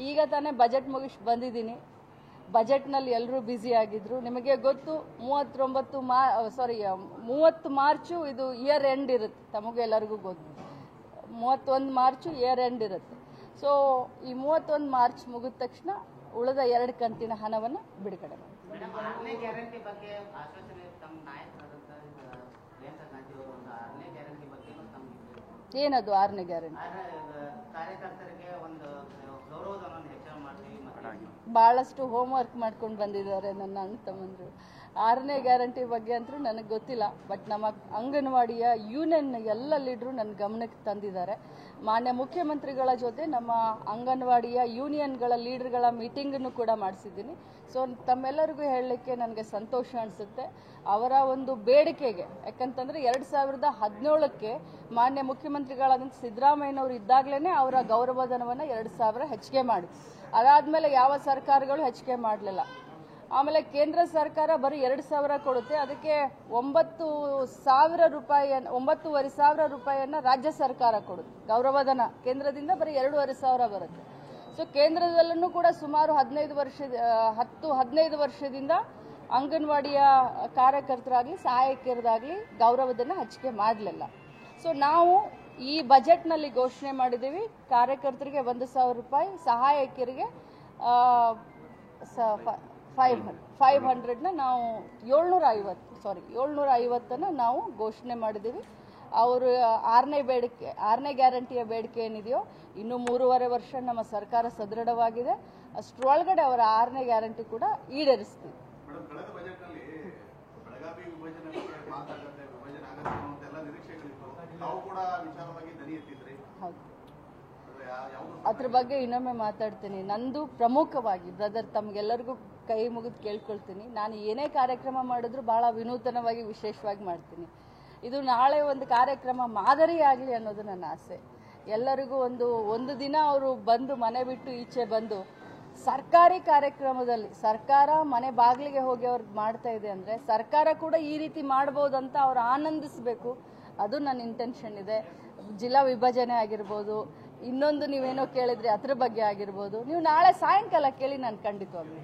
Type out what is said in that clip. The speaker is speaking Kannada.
ಈಗ ತಾನೇ ಬಜೆಟ್ ಮುಗಿಸಿ ಬಂದಿದ್ದೀನಿ. ಬಜೆಟ್ನಲ್ಲಿ ಎಲ್ಲರೂ ಬ್ಯುಸಿ ಆಗಿದ್ರು. ನಿಮಗೆ ಗೊತ್ತು 30 ಮಾರ್ಚು ಇದು ಇಯರ್ ಎಂಡ್ ಇರುತ್ತೆ, ತಮಗೆಲ್ಲರಿಗೂ ಗೊತ್ತು. 31 ಮಾರ್ಚು ಇಯರ್ ಎಂಡ್ ಇರುತ್ತೆ. ಸೊ ಈ 31 ಮಾರ್ಚ್ ಮುಗಿದ ತಕ್ಷಣ ಉಳಿದ 2 ಕಂತಿನ ಹಣವನ್ನು ಬಿಡುಗಡೆ ಮಾಡಿ. ಏನದು 6ನೇ ಗ್ಯಾರಂಟಿ? ಬಹಳಷ್ಟು ಹೋಮ್ ವರ್ಕ್ ಮಾಡ್ಕೊಂಡು ಬಂದಿದ್ದಾರೆ ನನ್ನ ಅಣ್ಣ ತಮ್ಮಂದರು. 6ನೇ ಗ್ಯಾರಂಟಿ ಬಗ್ಗೆ ಅಂತೂ ನನಗೆ ಗೊತ್ತಿಲ್ಲ. ಬಟ್ ನಮ್ಮ ಅಂಗನವಾಡಿಯ ಯೂನಿಯನ್ ಎಲ್ಲ ಲೀಡ್ರು ನನ್ನ ಗಮನಕ್ಕೆ ತಂದಿದ್ದಾರೆ. ಮಾನ್ಯ ಮುಖ್ಯಮಂತ್ರಿಗಳ ಜೊತೆ ನಮ್ಮ ಅಂಗನವಾಡಿಯ ಯೂನಿಯನ್ಗಳ ಲೀಡರ್ಗಳ ಮೀಟಿಂಗನ್ನು ಕೂಡ ಮಾಡಿಸಿದ್ದೀನಿ. ಸೊ ತಮ್ಮೆಲ್ಲರಿಗೂ ಹೇಳಲಿಕ್ಕೆ ನನಗೆ ಸಂತೋಷ ಅನಿಸುತ್ತೆ. ಅವರ ಒಂದು ಬೇಡಿಕೆಗೆ, ಯಾಕಂತಂದರೆ 2017ಕ್ಕೆ ಮಾನ್ಯ ಮುಖ್ಯಮಂತ್ರಿಗಳಾದಂಥ ಸಿದ್ದರಾಮಯ್ಯನವರು ಇದ್ದಾಗಲೇ ಅವರ ಗೌರವಧನವನ್ನು 2000 ಹೆಚ್ಚಿಗೆ ಮಾಡಿ, ಅದಾದಮೇಲೆ ಯಾವ ಸರ್ಕಾರಗಳು ಹೆಚ್ಚಿಗೆ ಮಾಡಲಿಲ್ಲ. ಆಮೇಲೆ ಕೇಂದ್ರ ಸರ್ಕಾರ ಬರೀ 2000 ಕೊಡುತ್ತೆ, ಅದಕ್ಕೆ 9,000 ರೂಪಾಯಿಯನ್ನು 9,500 ರೂಪಾಯಿಯನ್ನು ರಾಜ್ಯ ಸರ್ಕಾರ ಕೊಡುತ್ತೆ ಗೌರವಧನ. ಕೇಂದ್ರದಿಂದ ಬರೀ 2,500 ಬರುತ್ತೆ. ಸೊ ಕೇಂದ್ರದಲ್ಲೂ ಕೂಡ ಸುಮಾರು 15 ವರ್ಷದಿಂದ ಅಂಗನವಾಡಿಯ ಕಾರ್ಯಕರ್ತರಾಗಲಿ ಸಹಾಯಕಿಯರಾಗಲಿ ಗೌರವಧನ ಹೆಚ್ಚಿಗೆ ಮಾಡಲಿಲ್ಲ. ಸೊ ನಾವು ಈ ಬಜೆಟ್ನಲ್ಲಿ ಘೋಷಣೆ ಮಾಡಿದ್ದೀವಿ, ಕಾರ್ಯಕರ್ತರಿಗೆ 1,000 ರೂಪಾಯಿ, ಸಹಾಯಕಿಯರಿಗೆ 500ನ ನಾವು 750 ನಾವು ಘೋಷಣೆ ಮಾಡಿದ್ದೀವಿ. ಅವರು 6ನೇ ಗ್ಯಾರಂಟಿಯ ಬೇಡಿಕೆ ಏನಿದೆಯೋ ಇನ್ನೂ 3.5 ವರ್ಷ ನಮ್ಮ ಸರ್ಕಾರ ಸದೃಢವಾಗಿದೆ, ಅಷ್ಟರೊಳಗಡೆ ಅವರ 6ನೇ ಗ್ಯಾರಂಟಿ ಕೂಡ ಈಡೇರಿಸ್ತೀವಿ. ಹೌದು, ಅದ್ರ ಬಗ್ಗೆ ಇನ್ನೊಮ್ಮೆ ಮಾತಾಡ್ತೀನಿ. ನಂದು ಪ್ರಮುಖವಾಗಿ ಬ್ರದರ್ ತಮಗೆಲ್ಲರಿಗೂ ಕೈ ಮುಗಿದು ಕೇಳ್ಕೊಳ್ತೀನಿ, ನಾನು ಏನೇ ಕಾರ್ಯಕ್ರಮ ಮಾಡಿದ್ರು ಬಹಳ ವಿನೂತನವಾಗಿ ವಿಶೇಷವಾಗಿ ಮಾಡ್ತೀನಿ. ಇದು ನಾಳೆ ಒಂದು ಕಾರ್ಯಕ್ರಮ ಮಾದರಿ ಆಗಲಿ ಅನ್ನೋದು ನನ್ನ ಆಸೆ. ಎಲ್ಲರಿಗೂ ಒಂದು ದಿನ ಅವರು ಬಂದು ಮನೆ ಬಿಟ್ಟು ಈಚೆ ಬಂದು ಸರ್ಕಾರಿ ಕಾರ್ಯಕ್ರಮದಲ್ಲಿ ಸರ್ಕಾರ ಮನೆ ಬಾಗಿಲಿಗೆ ಹೋಗಿ ಅವ್ರಿಗೆ ಮಾಡ್ತಾ ಇದೆ ಅಂದರೆ ಸರ್ಕಾರ ಕೂಡ ಈ ರೀತಿ ಮಾಡ್ಬೋದಂತ ಅವ್ರು ಆನಂದಿಸಬೇಕು. ಅದು ನನ್ನ ಇಂಟೆನ್ಷನ್ ಇದೆ. ಜಿಲ್ಲಾ ವಿಭಜನೆ ಆಗಿರ್ಬೋದು, ಇನ್ನೊಂದು ನೀವೇನೋ ಕೇಳಿದ್ರಿ ಅದ್ರ ಬಗ್ಗೆ ಆಗಿರ್ಬೋದು, ನೀವು ನಾಳೆ ಸಾಯಂಕಾಲ ಕೇಳಿ ನಾನು ಖಂಡಿತವಾಗ್ಲೂ